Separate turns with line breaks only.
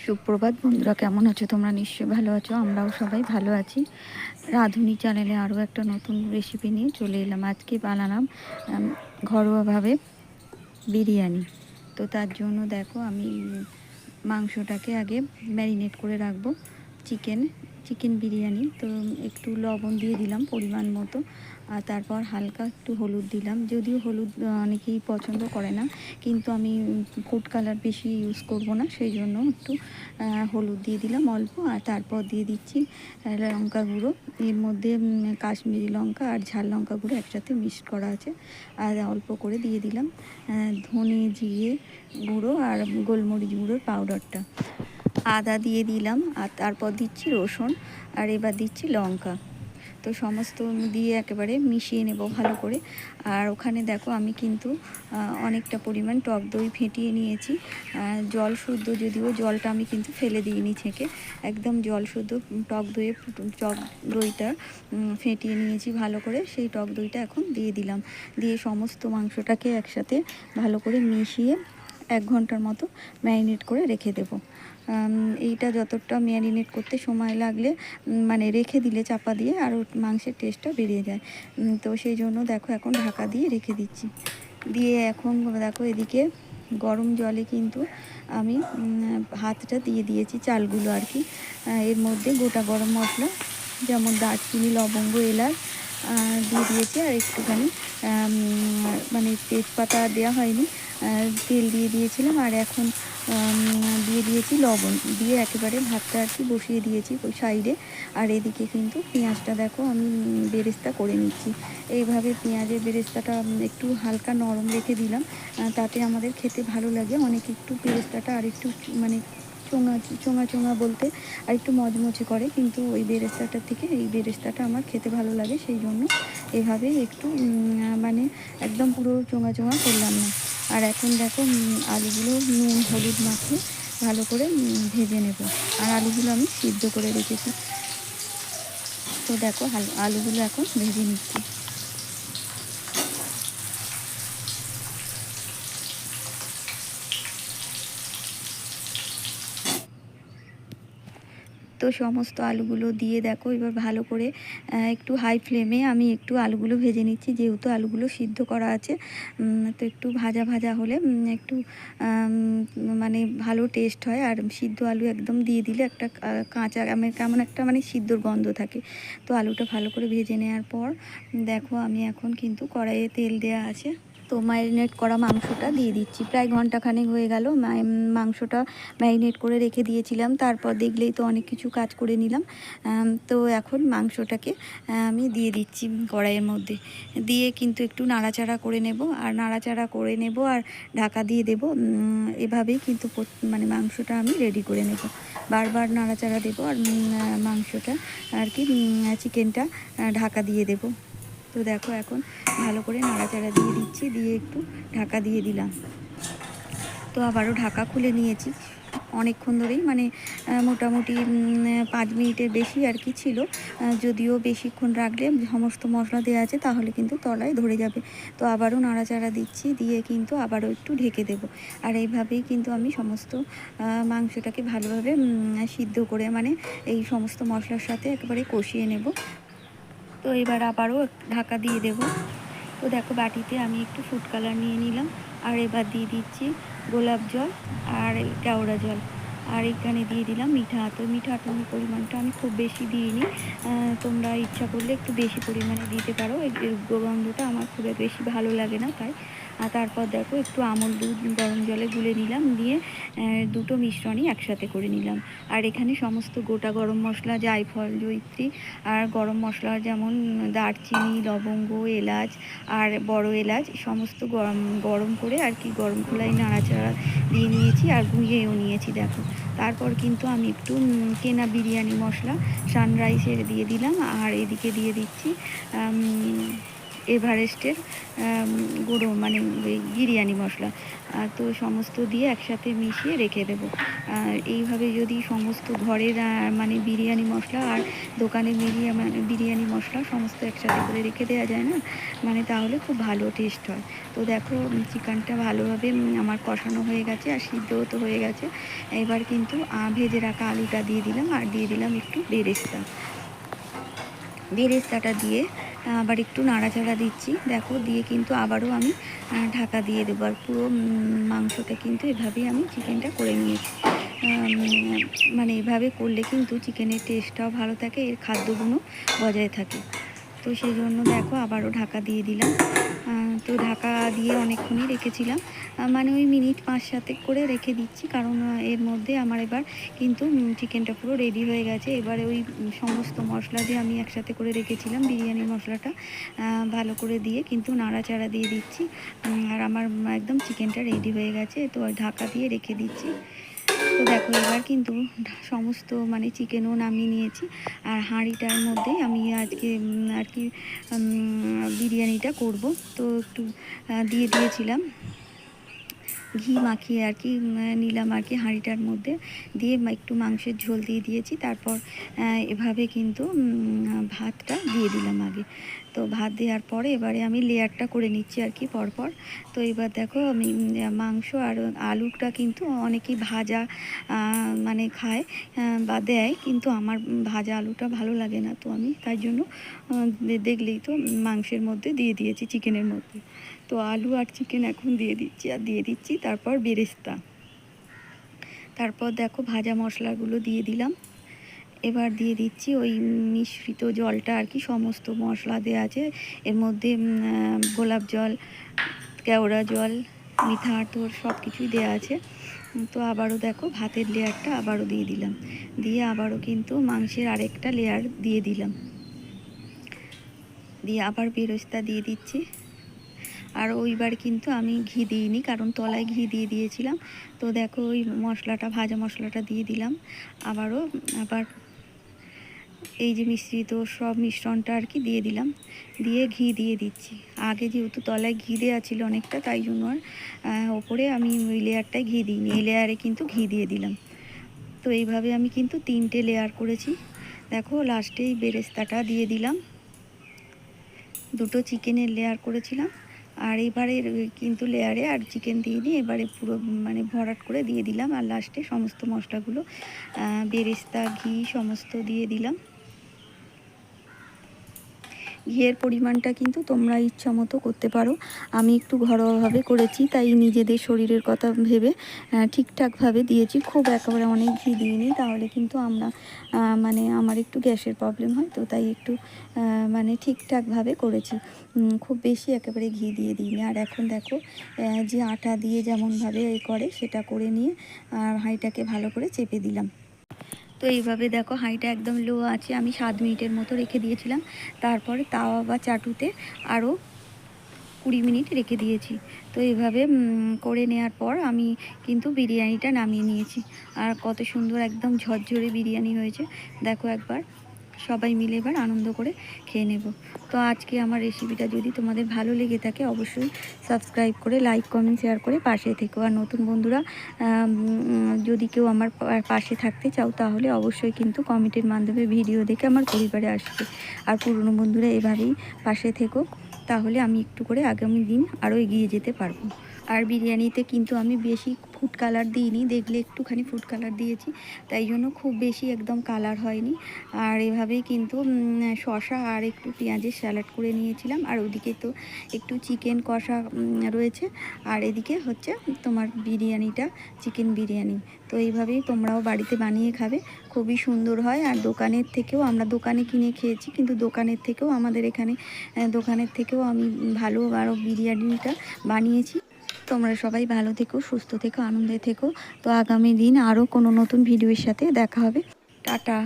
সুপ্রভাত বন্ধুরা, কেমন আছো তোমরা? নিশ্চয়ই ভালো আছো, আমরাও সবাই ভালো আছি। রাঁধুনি চ্যানেলে আরও একটা নতুন রেসিপি নিয়ে চলে এলাম। আজকে বানালাম ঘরোয়াভাবে বিরিয়ানি। তো তার জন্য দেখো আমি মাংসটাকে আগে ম্যারিনেট করে রাখবো। চিকেন বিরিয়ানি তো একটু লবণ দিয়ে দিলাম পরিমাণ মতো, আর তারপর হালকা একটু হলুদ দিলাম। যদিও হলুদ অনেকেই পছন্দ করে না, কিন্তু আমি ফুড কালার বেশি ইউজ করব না, সেই জন্য একটু হলুদ দিয়ে দিলাম অল্প। আর তারপর দিয়ে দিচ্ছি লঙ্কা গুঁড়ো। এর মধ্যে কাশ্মীরি লঙ্কা আর ঝাল লঙ্কা গুঁড়ো একসাথে মিক্সড করা আছে, আর অল্প করে দিয়ে দিলাম ধনে জিরে গুঁড়ো আর গোলমরিচ গুঁড়োর পাউডারটা। আদা দিয়ে দিলাম, আর তারপর দিচ্ছি রসুন, আর এবার দিচ্ছি লঙ্কা। তো সমস্ত দিয়ে একেবারে মিশিয়ে নেব ভালো করে। আর ওখানে দেখো আমি কিন্তু অনেকটা পরিমাণ টক দই ফেটিয়ে নিয়েছি, জল শুদ্ধ, যদিও জলটা আমি কিন্তু ফেলে দিইনি ছেঁকে, একদম জল শুদ্ধ টক দইটা ফেটিয়ে নিয়েছি ভালো করে। সেই টক দইটা এখন দিয়ে দিলাম, দিয়ে সমস্ত মাংসটাকে একসাথে ভালো করে মিশিয়ে 1 ঘন্টার মতো ম্যারিনেট করে রেখে দেবো। এইটা যতটা ম্যারিনেট করতে সময় লাগলে মানে রেখে দিলে চাপা দিয়ে আরও মাংসের টেস্টটা বেরিয়ে যায়। তো সেই জন্য দেখো এখন ঢাকা দিয়ে রেখে দিচ্ছি। দিয়ে এখন দেখো এদিকে গরম জলে কিন্তু আমি হাতটা দিয়ে দিয়েছি চালগুলো আর কি। এর মধ্যে গোটা গরম মশলা যেমন দারচিনি, লবঙ্গ, এলাচ দিয়ে দিয়েছি, আর একটুখানি মানে তেজপাতা দেওয়া হয়নি, তেল দিয়ে দিয়েছিলাম। আর এখন দিয়ে দিয়েছি লবণ, দিয়ে একেবারে ভাতটা আর কি বসিয়ে দিয়েছি ওই সাইডে। আর এদিকে কিন্তু পেঁয়াজটা দেখো আমি বেরেস্তা করে নিচ্ছি। এইভাবে পেঁয়াজের বেরেস্তাটা একটু হালকা নরম রেখে দিলাম, তাতে আমাদের খেতে ভালো লাগে। অনেক একটু বেরেস্তাটা আর একটু মানে চোঙা বলতে আর একটু মচমচে করে, কিন্তু ওই বেরেস্তাটার থেকে এই বেরেস্তাটা আমার খেতে ভালো লাগে, সেই জন্য এভাবে একটু মানে একদম পুরো চোঙা করলাম না। আর এখন দেখো আলুগুলো নুন হলুদ মাখিয়ে ভালো করে ভেজে নেব। আর আলুগুলো আমি সিদ্ধ করে রেখেছি, তো দেখো আলুগুলো এখন ভেজে নিচ্ছি। তো সমস্ত আলুগুলো দিয়ে দেখো এবার ভালো করে একটু হাই ফ্লেমে আমি একটু আলুগুলো ভেজে নিচ্ছি, যেহেতু আলুগুলো সিদ্ধ করা আছে। তো একটু ভাজা হলে একটু মানে ভালো টেস্ট হয়। আর সিদ্ধ আলু একদম দিয়ে দিলে একটা কাঁচা কেমন একটা মানে সিদ্ধর গন্ধ থাকে। তো আলুটা ভালো করে ভেজে নেওয়ার পর দেখো আমি এখন কিন্তু কড়াইয়ে তেল দেওয়া আছে, তো ম্যারিনেট করা মাংসটা দিয়ে দিচ্ছি। প্রায় ঘন্টাখানেক হয়ে গেল মাংসটা ম্যারিনেট করে রেখে দিয়েছিলাম, তারপর দেখলেই তো অনেক কিছু কাজ করে নিলাম। তো এখন মাংসটাকে আমি দিয়ে দিচ্ছি কড়াইয়ের মধ্যে, দিয়ে কিন্তু একটু নাড়াচাড়া করে নেব আর ঢাকা দিয়ে দেব। এভাবেই কিন্তু মানে মাংসটা আমি রেডি করে নেব, বারবার নাড়াচাড়া দেবো। আর মাংসটা আর কি চিকেনটা ঢাকা দিয়ে দেব। তো দেখো এখন ভালো করে নাড়াচাড়া দিয়ে দিচ্ছি, দিয়ে একটু ঢাকা দিয়ে দিলাম। তো আবারও ঢাকা খুলে নিয়েছি, অনেকক্ষণ ধরেই মানে মোটামুটি 5 মিনিটের বেশি আর কি ছিল। যদিও বেশিক্ষণ রাখলে সমস্ত মশলা দেওয়া আছে তাহলে কিন্তু তলায় ধরে যাবে। তো আবারও নাড়াচাড়া দিচ্ছি, দিয়ে কিন্তু আবারও একটু ঢেকে দেব। আর এইভাবেই কিন্তু আমি সমস্ত মাংসটাকে ভালোভাবে সিদ্ধ করে মানে এই সমস্ত মশলার সাথে একেবারে কষিয়ে নেব। তো এবার আবারও ঢাকা দিয়ে দেব। তো দেখো বাটিতে আমি একটু ফুড কালার নিয়ে নিলাম, আর এবার দিয়ে দিচ্ছি গোলাপ জল আর কেওড়া জল, আর এখানে দিয়ে দিলাম মিঠা আতর। মিঠা আতরের পরিমাণটা আমি খুব বেশি দিইনি, তোমরা ইচ্ছা করলে একটু বেশি পরিমাণে দিতে পারো। এর গন্ধটা আমার খুব বেশি ভালো লাগে না তাই। আর তারপর দেখো একটু আমল দুধ গরম জলে গুলে নিলাম, দিয়ে দুটো মিশ্রণই একসাথে করে নিলাম। আর এখানে সমস্ত গোটা গরম মশলা, জায়ফল, জয়িত্রী আর গরম মশলা যেমন দারচিনি, লবঙ্গ, এলাচ আর বড় এলাচ সমস্ত গরম করে আর কি গরম খোলায় নাড়াচাড়া দিয়ে নিয়েছি, আর গুঁড়িয়েও নিয়েছি দেখো। তারপর কিন্তু আমি একটু কেনা বিরিয়ানি মশলা সানরাইসের দিয়ে দিলাম, আর এদিকে দিয়ে দিচ্ছি এভারেস্টের গুঁড়ো মানে বিরিয়ানি মশলা, তো সমস্ত দিয়ে একসাথে মিশিয়ে রেখে দেবো। এইভাবে যদি সমস্ত ঘরের মানে বিরিয়ানি মশলা আর দোকানের বিরিয়ানি মশলা সমস্ত একসাথে করে রেখে দেওয়া যায় না, মানে তাহলে খুব ভালো টেস্ট হয়। তো দেখো চিকেনটা ভালোভাবে আমার কষানো হয়ে গেছে আর সিদ্ধও তো হয়ে গেছে। এবার কিন্তু ভেজে রাখা আলুটা দিয়ে দিলাম আর দিয়ে দিলাম একটু বেরেস্তাটা দিয়ে আবার একটু নাড়াচাড়া দিচ্ছি। দেখো দিয়ে কিন্তু আবারও আমি ঢাকা দিয়ে দেবো। আর পুরো মাংসটা কিন্তু এভাবেই আমি চিকেনটা করে নিয়েছি। মানে এভাবে করলে কিন্তু চিকেনের টেস্টটাও ভালো থাকে, এর খাদ্যগুণও বজায় থাকে। তো সেই জন্য দেখো আবারও ঢাকা দিয়ে দিলাম। তো ঢাকা দিয়ে অনেকক্ষণই রেখেছিলাম, মানে ওই মিনিট 5-7 করে রেখে দিচ্ছি, কারণ এর মধ্যে আমার এবার কিন্তু চিকেনটা পুরো রেডি হয়ে গেছে। এবারে ওই সমস্ত মশলা যে আমি একসাথে করে রেখেছিলাম বিরিয়ানির মশলাটা ভালো করে দিয়ে কিন্তু নাড়াচাড়া দিয়ে দিচ্ছি। আর আমার একদম চিকেনটা রেডি হয়ে গেছে। তো ঢাকা দিয়ে রেখে দিচ্ছি। তো দেখো এবার কিন্তু সমস্ত মানে চিকেনও নামিয়ে নিয়েছি। আর হাঁড়িটার মধ্যে আমি আজকে আর কি বিরিয়ানিটা করব। তো একটু দিয়ে দিয়েছিলাম ঘি মাখিয়ে আর কি নিলাম আর কি হাঁড়িটার মধ্যে দিয়ে একটু মাংসের ঝোল দিয়ে দিয়েছি। তারপর এভাবে কিন্তু ভাতটা দিয়ে দিলাম আগে। তো ভাত দেওয়ার পরে এবারে আমি লেয়ারটা করে নিচ্ছি আর কি পরপর। তো এবার দেখো আমি মাংস আর আলুটা কিন্তু অনেকেই ভাজা মানে খায় বা দেয়, কিন্তু আমার ভাজা আলুটা ভালো লাগে না। তো আমি তাই জন্য দেখলেই তো মাংসের মধ্যে দিয়ে দিয়েছি, চিকেনের মধ্যে। তো আলু আর চিকেন এখন দিয়ে দিচ্ছি আর দিয়ে দিচ্ছি তারপর বেরেস্তা। তারপর দেখো ভাজা মশলাগুলো দিয়ে দিলাম। এবার দিয়ে দিচ্ছি ওই মিশ্রিত জলটা আর কি, সমস্ত মশলা দেওয়া আছে এর মধ্যে, গোলাপ জল, কেওড়া জল, মিঠা আতর সব কিছুই দেওয়া আছে। তো আবারও দেখো ভাতের লেয়ারটা আবারও দিয়ে দিলাম, দিয়ে আবারও কিন্তু মাংসের আরেকটা লেয়ার দিয়ে দিলাম, দিয়ে আবার বেরেস্তা দিয়ে দিচ্ছি। আর ওইবার কিন্তু আমি ঘি দিইনি, কারণ তলায় ঘি দিয়ে দিয়েছিলাম। তো দেখো ওই মশলাটা ভাজা মশলাটা দিয়ে দিলাম আবার এই যে মিশ্রিত সব মিশ্রণটা আর কি দিয়ে দিলাম, দিয়ে ঘি দিয়ে দিচ্ছি। আগে যেহেতু তলায় ঘি দেওয়া ছিল অনেকটা, তাই জন্য আর ওপরে আমি ওই লেয়ারটায় ঘি দিইনি, এই লেয়ারে কিন্তু ঘি দিয়ে দিলাম। তো এইভাবে আমি কিন্তু 3টে লেয়ার করেছি। দেখো লাস্টেই বেরেস্তাটা দিয়ে দিলাম, 2টো চিকেনের লেয়ার করেছিলাম। আর এবারে কিন্তু লেয়ারে আর চিকেন দিয়ে দিই, এবারে পুরো মানে ভরাট করে দিয়ে দিলাম। আর লাস্টে সমস্ত মশলাগুলো বেরেস্তা ঘি সমস্ত দিয়ে দিলাম। ঘিয়ের পরিমাণটা কিন্তু তোমরা ইচ্ছা মতো করতে পারো। আমি একটু ঘরোয়াভাবে করেছি, তাই নিজেদের শরীরের কথা ভেবে ঠিকঠাকভাবে দিয়েছি। খুব একেবারে অনেক ঘি দিইনি, তাহলে কিন্তু আমরা মানে আমার একটু গ্যাসের প্রবলেম হয়, তো তাই একটু মানে ঠিকঠাকভাবে করেছি, খুব বেশি একেবারে ঘি দিয়ে দিইনি। আর এখন দেখো যে আটা দিয়ে যেমনভাবে করে সেটা করে নিয়ে হাঁড়িটাকে ভালো করে চেপে দিলাম। তো এইভাবে দেখো হাঁড়িটা একদম লো আছে, আমি 7 মিনিটের মতো রেখে দিয়েছিলাম। তারপরে তাওয়া বা চাটুতে আরও 20 মিনিট রেখে দিয়েছি। তো এইভাবে করে নেওয়ার পর আমি কিন্তু বিরিয়ানিটা নামিয়ে নিয়েছি। আর কত সুন্দর একদম ঝরঝরে বিরিয়ানি হয়েছে দেখো একবার। সবাই মিলে এবার আনন্দ করে খেয়ে নেব। তো আজকে আমার রেসিপিটা যদি তোমাদের ভালো লেগে থাকে অবশ্যই সাবস্ক্রাইব করে লাইক কমেন্ট শেয়ার করে পাশে থেকো। আর নতুন বন্ধুরা যদি কেউ আমার পাশে থাকতে চাও তাহলে অবশ্যই কিন্তু কমেন্টের মাধ্যমে ভিডিও দেখে আমার পরিবারে আসবে। আর পুরনো বন্ধুরা এভাবেই পাশে থেকো, তাহলে আমি একটু করে আগামী দিন আরও এগিয়ে যেতে পারবো। আর বিরিয়ানিতে কিন্তু আমি বেশি ফুড কালার দিইনি, দেখলে একটুখানি ফুড কালার দিয়েছি, তাই জন্য খুব বেশি একদম কালার হয়নি। আর এভাবেই কিন্তু শসা আর একটু পেঁয়াজের স্যালাড করে নিয়েছিলাম। আর ওদিকে তো একটু চিকেন কষা রয়েছে, আর এদিকে হচ্ছে তোমার বিরিয়ানিটা চিকেন বিরিয়ানি। তো এইভাবেই তোমরাও বাড়িতে বানিয়ে খাবে, খুবই সুন্দর হয়। আর দোকানের থেকেও আমরা দোকানে কিনে খেয়েছি, কিন্তু দোকানের থেকেও আমাদের এখানে দোকানের থেকেও আমি ভালো আরও বিরিয়ানিটা বানিয়েছি। তোমরা সবাই ভালো থেকো, সুস্থ থেকো, আনন্দে থেকো। তো আগামী দিন আরও কোনো নতুন ভিডিওর সাথে দেখা হবে। টাটা।